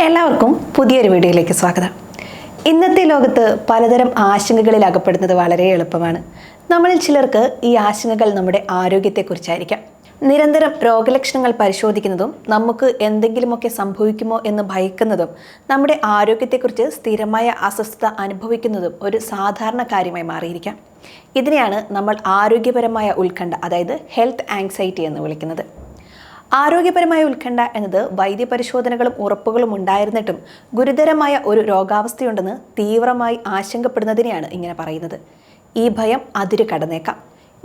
എല്ലാവർക്കും പുതിയൊരു വീഡിയോയിലേക്ക് സ്വാഗതം. ഇന്നത്തെ ലോകത്ത് പലതരം ആശങ്കകളിൽ അകപ്പെടുന്നത് വളരെ എളുപ്പമാണ്. നമ്മളിൽ ചിലർക്ക് ഈ ആശങ്കകൾ നമ്മുടെ ആരോഗ്യത്തെക്കുറിച്ചായിരിക്കാം. നിരന്തരം രോഗലക്ഷണങ്ങൾ പരിശോധിക്കുന്നതും നമുക്ക് എന്തെങ്കിലുമൊക്കെ സംഭവിക്കുമോ എന്ന് ഭയക്കുന്നതും നമ്മുടെ ആരോഗ്യത്തെക്കുറിച്ച് സ്ഥിരമായ അസ്വസ്ഥത അനുഭവിക്കുന്നതും ഒരു സാധാരണ കാര്യമായി മാറിയിരിക്കാം. ഇതിനെയാണ് നമ്മൾ ആരോഗ്യപരമായ ഉത്കണ്ഠ, അതായത് ഹെൽത്ത് ആങ്സൈറ്റി എന്ന് വിളിക്കുന്നത്. ആരോഗ്യപരമായ ഉത്കണ്ഠ എന്നത് വൈദ്യപരിശോധനകളും ഉറപ്പുകളും ഉണ്ടായിരുന്നിട്ടും ഗുരുതരമായ ഒരു രോഗാവസ്ഥയുണ്ടെന്ന് തീവ്രമായി ആശങ്കപ്പെടുന്നതിനെയാണ് ഇങ്ങനെ പറയുന്നത്. ഈ ഭയം അതിര് കടന്നേക്കാം.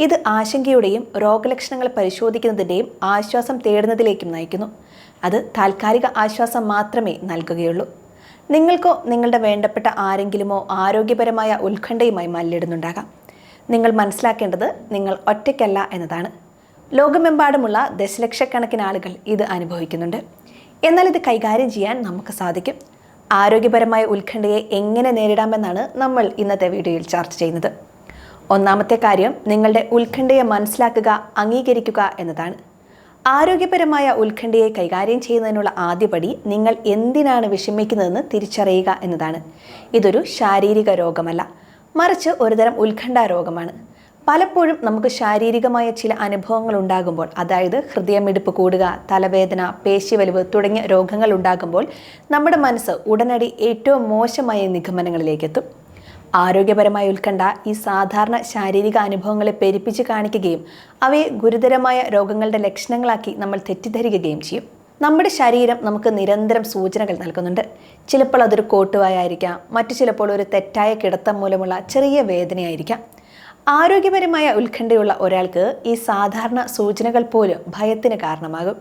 ഇത് ആശങ്കയുടെയും രോഗലക്ഷണങ്ങൾ പരിശോധിക്കുന്നതിൻ്റെയും ആശ്വാസം തേടുന്നതിലേക്കും നയിക്കുന്നു. അത് താൽക്കാലിക ആശ്വാസം മാത്രമേ നൽകുകയുള്ളൂ. നിങ്ങൾക്കോ നിങ്ങളുടെ വേണ്ടപ്പെട്ട ആരെങ്കിലുമോ ആരോഗ്യപരമായ ഉത്കണ്ഠയുമായി മല്ലിടുന്നുണ്ടാകാം. നിങ്ങൾ മനസ്സിലാക്കേണ്ടത് നിങ്ങൾ ഒറ്റയ്ക്കല്ല എന്നതാണ്. ലോകമെമ്പാടുമുള്ള ദശലക്ഷക്കണക്കിന് ആളുകൾ ഇത് അനുഭവിക്കുന്നുണ്ട്. എന്നാൽ ഇത് കൈകാര്യം ചെയ്യാൻ നമുക്ക് സാധിക്കും. ആരോഗ്യപരമായ ഉത്കണ്ഠയെ എങ്ങനെ നേരിടാമെന്നാണ് നമ്മൾ ഇന്നത്തെ വീഡിയോയിൽ ചർച്ച ചെയ്യുന്നത്. ഒന്നാമത്തെ കാര്യം, നിങ്ങളുടെ ഉത്കണ്ഠയെ മനസ്സിലാക്കുക, അംഗീകരിക്കുക എന്നതാണ്. ആരോഗ്യപരമായ ഉത്കണ്ഠയെ കൈകാര്യം ചെയ്യുന്നതിനുള്ള ആദ്യപടി നിങ്ങൾ എന്തിനാണ് വിഷമിക്കുന്നതെന്ന് തിരിച്ചറിയുക എന്നതാണ്. ഇതൊരു ശാരീരിക രോഗമല്ല, മറിച്ച് ഒരുതരം ഉത്കണ്ഠ രോഗമാണ്. പലപ്പോഴും നമുക്ക് ശാരീരികമായ ചില അനുഭവങ്ങൾ ഉണ്ടാകുമ്പോൾ, അതായത് ഹൃദയമിടിപ്പ് കൂടുക, തലവേദന, പേശിവലിവ് തുടങ്ങിയ രോഗങ്ങൾ ഉണ്ടാകുമ്പോൾ നമ്മുടെ മനസ്സ് ഉടനടി ഏറ്റവും മോശമായ നിഗമനങ്ങളിലേക്ക് എത്തും. ആരോഗ്യപരമായ ഉത്കണ്ഠ ഈ സാധാരണ ശാരീരിക അനുഭവങ്ങളെ പെരുപ്പിച്ച് കാണിക്കുകയും അവയെ ഗുരുതരമായ രോഗങ്ങളുടെ ലക്ഷണങ്ങളാക്കി നമ്മൾ തെറ്റിദ്ധരിക്കുകയും ചെയ്യും. നമ്മുടെ ശരീരം നമുക്ക് നിരന്തരം സൂചനകൾ നൽകുന്നുണ്ട്. ചിലപ്പോൾ അതൊരു കോട്ടുവായായിരിക്കാം, മറ്റു ചിലപ്പോൾ ഒരു തെറ്റായ കിടത്തം മൂലമുള്ള ചെറിയ വേദനയായിരിക്കാം. ആരോഗ്യപരമായ ഉത്കണ്ഠയുള്ള ഒരാൾക്ക് ഈ സാധാരണ സൂചനകൾ പോലും ഭയത്തിന് കാരണമാകും.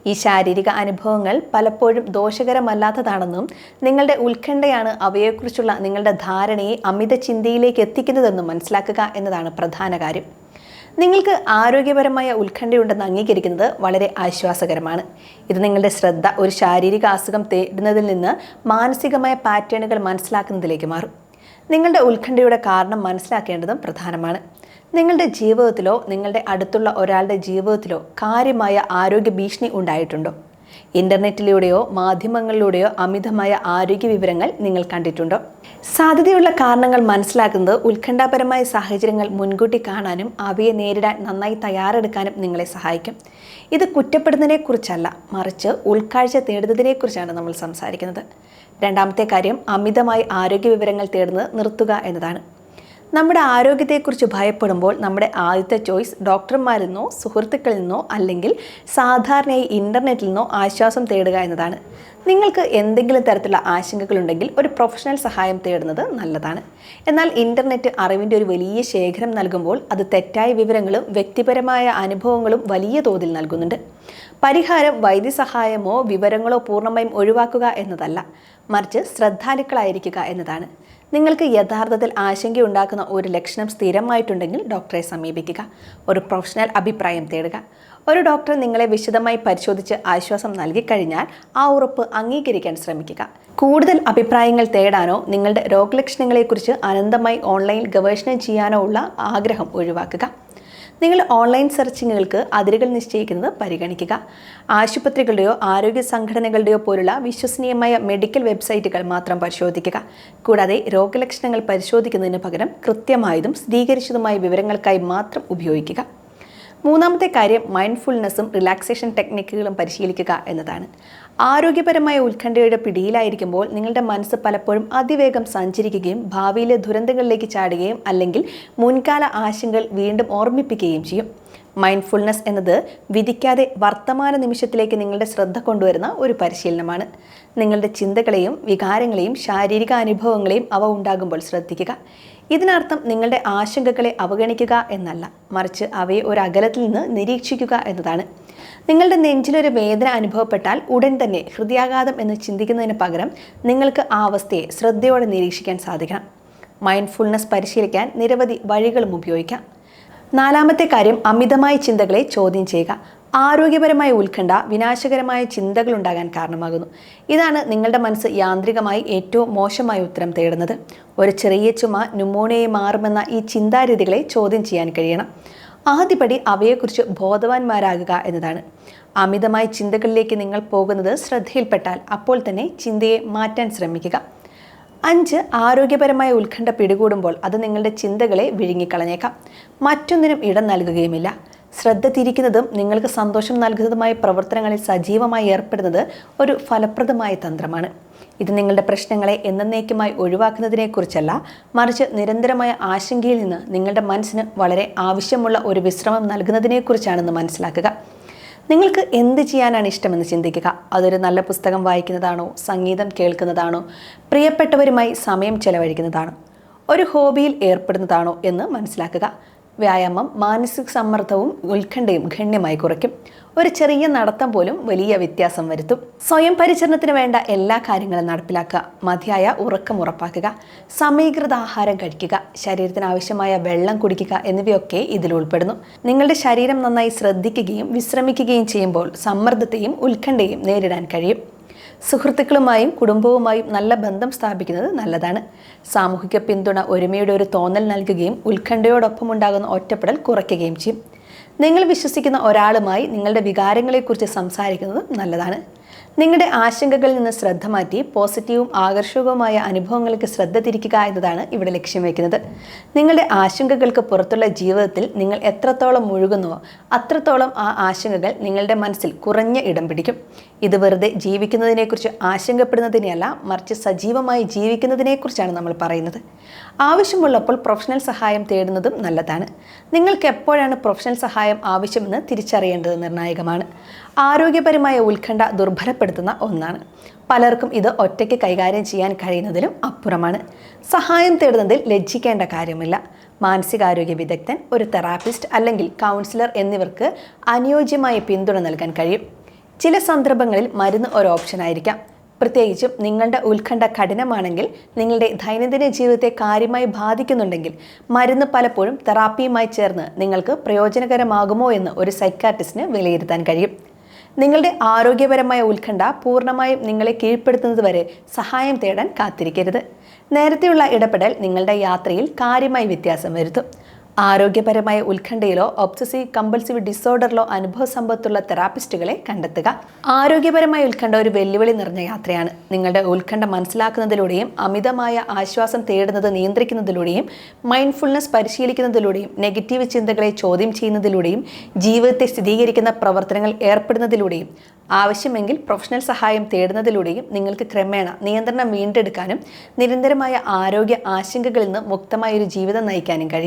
ഈ ശാരീരിക അനുഭവങ്ങൾ പലപ്പോഴും ദോഷകരമല്ലാത്തതാണെന്നും നിങ്ങളുടെ ഉത്കണ്ഠയാണ് അവയെക്കുറിച്ചുള്ള നിങ്ങളുടെ ധാരണയെ അമിത ചിന്തയിലേക്ക് എത്തിക്കുന്നതെന്നും മനസ്സിലാക്കുക എന്നതാണ് പ്രധാന കാര്യം. നിങ്ങൾക്ക് ആരോഗ്യപരമായ ഉത്കണ്ഠയുണ്ടെന്ന് അംഗീകരിക്കുന്നത് വളരെ ആശ്വാസകരമാണ്. ഇത് നിങ്ങളുടെ ശ്രദ്ധ ഒരു ശാരീരിക അസുഖം തേടുന്നതിൽ നിന്ന് മാനസികമായ പാറ്റേണുകൾ മനസ്സിലാക്കുന്നതിലേക്ക് മാറും. നിങ്ങളുടെ ഉത്കണ്ഠയുടെ കാരണം മനസ്സിലാക്കേണ്ടതും പ്രധാനമാണ്. നിങ്ങളുടെ ജീവിതത്തിലോ നിങ്ങളുടെ അടുത്തുള്ള ഒരാളുടെ ജീവിതത്തിലോ കാര്യമായ ആരോഗ്യ ഭീഷണി ഉണ്ടായിട്ടുണ്ടോ? ഇൻ്റർനെറ്റിലൂടെയോ മാധ്യമങ്ങളിലൂടെയോ അമിതമായ ആരോഗ്യ വിവരങ്ങൾ നിങ്ങൾ കണ്ടിട്ടുണ്ടോ? സാധ്യതയുള്ള കാരണങ്ങൾ മനസ്സിലാക്കുന്നത് ഉത്കണ്ഠാപരമായ സാഹചര്യങ്ങൾ മുൻകൂട്ടി കാണാനും അവയെ നേരിടാൻ നന്നായി തയ്യാറെടുക്കാനും നിങ്ങളെ സഹായിക്കും. ഇത് കുറ്റപ്പെടുന്നതിനെക്കുറിച്ചല്ല, മറിച്ച് ഉൾക്കാഴ്ച തേടുന്നതിനെക്കുറിച്ചാണ് നമ്മൾ സംസാരിക്കുന്നത്. രണ്ടാമത്തെ കാര്യം, അമിതമായി ആരോഗ്യ വിവരങ്ങൾ തേടുന്നത് നിർത്തുക എന്നതാണ്. നമ്മുടെ ആരോഗ്യത്തെക്കുറിച്ച് ഭയപ്പെടുമ്പോൾ നമ്മുടെ ആദ്യത്തെ ചോയ്സ് ഡോക്ടർമാരിൽ നിന്നോ സുഹൃത്തുക്കളിൽ നിന്നോ അല്ലെങ്കിൽ സാധാരണയായി ഇൻ്റർനെറ്റിൽ നിന്നോ ആശ്വാസം തേടുക എന്നതാണ്. നിങ്ങൾക്ക് എന്തെങ്കിലും തരത്തിലുള്ള ആശങ്കകളുണ്ടെങ്കിൽ ഒരു പ്രൊഫഷണൽ സഹായം തേടുന്നത് നല്ലതാണ്. എന്നാൽ ഇൻ്റർനെറ്റ് അറിവിൻ്റെ ഒരു വലിയ ശേഖരം നൽകുമ്പോൾ അത് തെറ്റായ വിവരങ്ങളും വ്യക്തിപരമായ അനുഭവങ്ങളും വലിയ തോതിൽ നൽകുന്നുണ്ട്. പരിഹാരം വൈദ്യസഹായമോ വിവരങ്ങളോ പൂർണ്ണമായും ഒഴിവാക്കുക എന്നതല്ല, മറിച്ച് ശ്രദ്ധാലുക്കളായിരിക്കുക എന്നതാണ്. നിങ്ങൾക്ക് യഥാർത്ഥത്തിൽ ആശങ്കയുണ്ടാക്കുന്ന ഒരു ലക്ഷണം സ്ഥിരമായിട്ടുണ്ടെങ്കിൽ ഡോക്ടറെ സമീപിക്കുക. ഒരു പ്രൊഫഷണൽ അഭിപ്രായം തേടുക. ഒരു ഡോക്ടർ നിങ്ങളെ വിശദമായി പരിശോധിച്ച് ആശ്വാസം നൽകിക്കഴിഞ്ഞാൽ ആ ഉറപ്പ് അംഗീകരിക്കാൻ ശ്രമിക്കുക. കൂടുതൽ അഭിപ്രായങ്ങൾ തേടാനോ നിങ്ങളുടെ രോഗലക്ഷണങ്ങളെക്കുറിച്ച് അനന്തമായി ഓൺലൈനിൽ ഗവേഷണം ചെയ്യാനോ ഉള്ള ആഗ്രഹം ഒഴിവാക്കുക. നിങ്ങൾ ഓൺലൈൻ സെർച്ചിങ്ങുകൾക്ക് അതിരുകൾ നിശ്ചയിക്കുന്നത് പരിഗണിക്കുക. ആശുപത്രികളുടെയോ ആരോഗ്യ സംഘടനകളുടെയോ പോലുള്ള വിശ്വസനീയമായ മെഡിക്കൽ വെബ്സൈറ്റുകൾ മാത്രം പരിശോധിക്കുക. കൂടാതെ രോഗലക്ഷണങ്ങൾ പരിശോധിക്കുന്നതിന് പകരം കൃത്യമായതും സ്ഥിരീകരിച്ചതുമായ വിവരങ്ങൾക്കായി മാത്രം ഉപയോഗിക്കുക. മൂന്നാമത്തെ കാര്യം, മൈൻഡ്ഫുൾനെസ്സും റിലാക്സേഷൻ ടെക്നിക്കുകളും പരിശീലിക്കുക എന്നതാണ്. ആരോഗ്യപരമായ ഉത്കണ്ഠയുടെ പിടിയിലായിരിക്കുമ്പോൾ നിങ്ങളുടെ മനസ്സ് പലപ്പോഴും അതിവേഗം സഞ്ചരിക്കുകയും ഭാവിയിലെ ദുരന്തങ്ങളിലേക്ക് ചാടുകയും അല്ലെങ്കിൽ മുൻകാല ആശങ്കകൾ വീണ്ടും ഓർമ്മിപ്പിക്കുകയും ചെയ്യും. മൈൻഡ്ഫുൾനെസ് എന്നത് വിധിക്കാതെ വർത്തമാന നിമിഷത്തിലേക്ക് നിങ്ങളുടെ ശ്രദ്ധ കൊണ്ടുവരുന്ന ഒരു പരിശീലനമാണ്. നിങ്ങളുടെ ചിന്തകളെയും വികാരങ്ങളെയും ശാരീരിക അനുഭവങ്ങളെയും അവ ഉണ്ടാകുമ്പോൾ ശ്രദ്ധിക്കുക. ഇതിനർത്ഥം നിങ്ങളുടെ ആശങ്കകളെ അവഗണിക്കുക എന്നല്ല, മറിച്ച് അവയെ ഒരു അകലത്തിൽ നിന്ന് നിരീക്ഷിക്കുക എന്നതാണ്. നിങ്ങളുടെ നെഞ്ചിലൊരു വേദന അനുഭവപ്പെട്ടാൽ ഉടൻ തന്നെ ഹൃദയാഘാതം എന്ന് ചിന്തിക്കുന്നതിന് പകരം നിങ്ങൾക്ക് ആ അവസ്ഥയെ ശ്രദ്ധയോടെ നിരീക്ഷിക്കാൻ സാധിക്കണം. മൈൻഡ്ഫുൾനെസ് പരിശീലിക്കാൻ നിരവധി വഴികളും ഉപയോഗിക്കാം. നാലാമത്തെ കാര്യം, അമിതമായ ചിന്തകളെ ചോദ്യം ചെയ്യുക. ആരോഗ്യപരമായ ഉത്കണ്ഠ വിനാശകരമായ ചിന്തകൾ ഉണ്ടാകാൻ കാരണമാകുന്നു. ഇതാണ് നിങ്ങളുടെ മനസ്സ് യാന്ത്രികമായി ഏറ്റവും മോശമായ ഉത്തരം തേടുന്നത്. ഒരു ചെറിയ ചുമ ന്യൂമോണിയയെ മാറുമെന്ന ഈ ചിന്താരീതികളെ ചോദ്യം ചെയ്യാൻ കഴിയണം. ആദ്യപടി അവയെക്കുറിച്ച് ബോധവാന്മാരാകുക എന്നതാണ്. അമിതമായ ചിന്തകളിലേക്ക് നിങ്ങൾ പോകുന്നത് ശ്രദ്ധയിൽപ്പെട്ടാൽ അപ്പോൾ തന്നെ ചിന്തയെ മാറ്റാൻ ശ്രമിക്കുക. 5. ആരോഗ്യപരമായ ഉത്കണ്ഠ പിടികൂടുമ്പോൾ അത് നിങ്ങളുടെ ചിന്തകളെ വിഴുങ്ങിക്കളഞ്ഞേക്കാം. മറ്റൊന്നിനും ഇടം നൽകുകയുമില്ല. ശ്രദ്ധ തിരിക്കുന്നതും നിങ്ങൾക്ക് സന്തോഷം നൽകുന്നതുമായ പ്രവർത്തനങ്ങളിൽ സജീവമായി ഏർപ്പെടുന്നത് ഒരു ഫലപ്രദമായ തന്ത്രമാണ്. ഇത് നിങ്ങളുടെ പ്രശ്നങ്ങളെ എന്നേക്കുമായി ഒഴിവാക്കുന്നതിനെക്കുറിച്ചല്ല, മറിച്ച് നിരന്തരമായ ആശങ്കയിൽ നിന്ന് നിങ്ങളുടെ മനസ്സിന് വളരെ ആവശ്യമുള്ള ഒരു വിശ്രമം നൽകുന്നതിനെക്കുറിച്ചാണെന്ന് മനസ്സിലാക്കുക. നിങ്ങൾക്ക് എന്ത് ചെയ്യാനാണ് ഇഷ്ടമെന്ന് ചിന്തിക്കുക. അതൊരു നല്ല പുസ്തകം വായിക്കുന്നതാണോ, സംഗീതം കേൾക്കുന്നതാണോ, പ്രിയപ്പെട്ടവരുമായി സമയം ചെലവഴിക്കുന്നതാണോ, ഒരു ഹോബിയിൽ ഏർപ്പെടുന്നതാണോ എന്ന് മനസ്സിലാക്കുക. വ്യായാമം മാനസിക സമ്മർദ്ദവും ഉത്കണ്ഠയും ഗണ്യമായി കുറയ്ക്കും. ഒരു ചെറിയ നടത്തം പോലും വലിയ വ്യത്യാസം വരുത്തും. സ്വയം പരിചരണത്തിന് വേണ്ട എല്ലാ കാര്യങ്ങളും നടപ്പിലാക്കുക. മതിയായ ഉറക്കം ഉറപ്പാക്കുക, സമീകൃത ആഹാരം കഴിക്കുക, ശരീരത്തിന് ആവശ്യമായ വെള്ളം കുടിക്കുക എന്നിവയൊക്കെ ഇതിൽ ഉൾപ്പെടുന്നു. നിങ്ങളുടെ ശരീരം നന്നായി ശ്രദ്ധിക്കുകയും വിശ്രമിക്കുകയും ചെയ്യുമ്പോൾ സമ്മർദ്ദത്തെയും ഉത്കണ്ഠയും നേരിടാൻ കഴിയും. സുഹൃത്തുക്കളുമായും കുടുംബവുമായും നല്ല ബന്ധം സ്ഥാപിക്കുന്നത് നല്ലതാണ്. സാമൂഹിക പിന്തുണ ഒരുമയുടെ ഒരു തോന്നൽ നൽകുകയും ഉത്കണ്ഠയോടൊപ്പം ഉണ്ടാകുന്ന ഒറ്റപ്പെടൽ കുറയ്ക്കുകയും ചെയ്യും. നിങ്ങൾ വിശ്വസിക്കുന്ന ഒരാളുമായി നിങ്ങളുടെ വികാരങ്ങളെക്കുറിച്ച് സംസാരിക്കുന്നത് നല്ലതാണ്. നിങ്ങളുടെ ആശങ്കകളിൽ നിന്ന് ശ്രദ്ധ മാറ്റി പോസിറ്റീവും ആകർഷകവുമായ അനുഭവങ്ങൾക്ക് ശ്രദ്ധ തിരിക്കുക എന്നതാണ് ഇവിടെ ലക്ഷ്യം വയ്ക്കുന്നത്. നിങ്ങളുടെ ആശങ്കകൾക്ക് പുറത്തുള്ള ജീവിതത്തിൽ നിങ്ങൾ എത്രത്തോളം മുഴുകുന്നുവോ അത്രത്തോളം ആ ആശങ്കകൾ നിങ്ങളുടെ മനസ്സിൽ കുറഞ്ഞ ഇടം പിടിക്കും. ഇത് വെറുതെ ജീവിക്കുന്നതിനെക്കുറിച്ച് ആശങ്കപ്പെടുന്നതിനെയല്ല, മറിച്ച് സജീവമായി ജീവിക്കുന്നതിനെക്കുറിച്ചാണ് നമ്മൾ പറയുന്നത്. ആവശ്യമുള്ളപ്പോൾ പ്രൊഫഷണൽ സഹായം തേടുന്നതും നല്ലതാണ്. നിങ്ങൾക്ക് എപ്പോഴാണ് പ്രൊഫഷണൽ സഹായം ആവശ്യമെന്ന് തിരിച്ചറിയേണ്ടത് നിർണായകമാണ്. ആരോഗ്യപരമായ ഉത്കണ്ഠ ദുർബലപ്പെടുത്തുന്ന ഒന്നാണ്. പലർക്കും ഇത് ഒറ്റയ്ക്ക് കൈകാര്യം ചെയ്യാൻ കഴിയുന്നതിലും അപ്പുറമാണ്. സഹായം തേടുന്നതിൽ ലജ്ജിക്കേണ്ട കാര്യമില്ല. മാനസികാരോഗ്യ വിദഗ്ധൻ, ഒരു തെറാപ്പിസ്റ്റ് അല്ലെങ്കിൽ കൗൺസിലർ എന്നിവർക്ക് അനുയോജ്യമായ പിന്തുണ നൽകാൻ കഴിയും. ചില സന്ദർഭങ്ങളിൽ മരുന്ന് ഒരു ഓപ്ഷനായിരിക്കാം. പ്രത്യേകിച്ചും നിങ്ങളുടെ ഉത്കണ്ഠ കഠിനമാണെങ്കിൽ, നിങ്ങളുടെ ദൈനംദിന ജീവിതത്തെ കാര്യമായി ബാധിക്കുന്നുണ്ടെങ്കിൽ മരുന്ന് പലപ്പോഴും തെറാപ്പിയുമായി ചേർന്ന് നിങ്ങൾക്ക് പ്രയോജനകരമാകുമോ എന്ന് ഒരു സൈക്കാട്രിസ്റ്റിന് വിലയിരുത്താൻ കഴിയും. നിങ്ങളുടെ ആരോഗ്യപരമായ ഉത്കണ്ഠ പൂർണ്ണമായും നിങ്ങളെ കീഴ്പ്പെടുത്തുന്നത് വരെ സഹായം തേടാൻ കാത്തിരിക്കരുത്. നേരത്തെയുള്ള ഇടപെടൽ നിങ്ങളുടെ യാത്രയിൽ കാര്യമായി വ്യത്യാസം വരുത്തും. ആരോഗ്യപരമായ ഉത്കണ്ഠയിലോ ഒബ്സസീവ് കമ്പൾസീവ് ഡിസോർഡറിലോ അനുഭവ സമ്പത്തുള്ള തെറാപ്പിസ്റ്റുകളെ കണ്ടെത്തുക. ആരോഗ്യപരമായ ഉത്കണ്ഠ ഒരു വെല്ലുവിളി നിറഞ്ഞ യാത്രയാണ്. നിങ്ങളുടെ ഉത്കണ്ഠ മനസ്സിലാക്കുന്നതിലൂടെയും അമിതമായ ആശ്വാസം തേടുന്നത് നിയന്ത്രിക്കുന്നതിലൂടെയും മൈൻഡ്ഫുൾനെസ് പരിശീലിക്കുന്നതിലൂടെയും നെഗറ്റീവ് ചിന്തകളെ ചോദ്യം ചെയ്യുന്നതിലൂടെയും ജീവിതത്തെ സ്ഥിരീകരിക്കുന്ന പ്രവർത്തനങ്ങൾ ഏർപ്പെടുന്നതിലൂടെയും ആവശ്യമെങ്കിൽ പ്രൊഫഷണൽ സഹായം തേടുന്നതിലൂടെയും നിങ്ങൾക്ക് ക്രമേണ നിയന്ത്രണം വീണ്ടെടുക്കാനും നിരന്തരമായ ആരോഗ്യ ആശങ്കകളിൽ നിന്ന് മുക്തമായ ഒരു ജീവിതം നയിക്കാനും കഴിയും.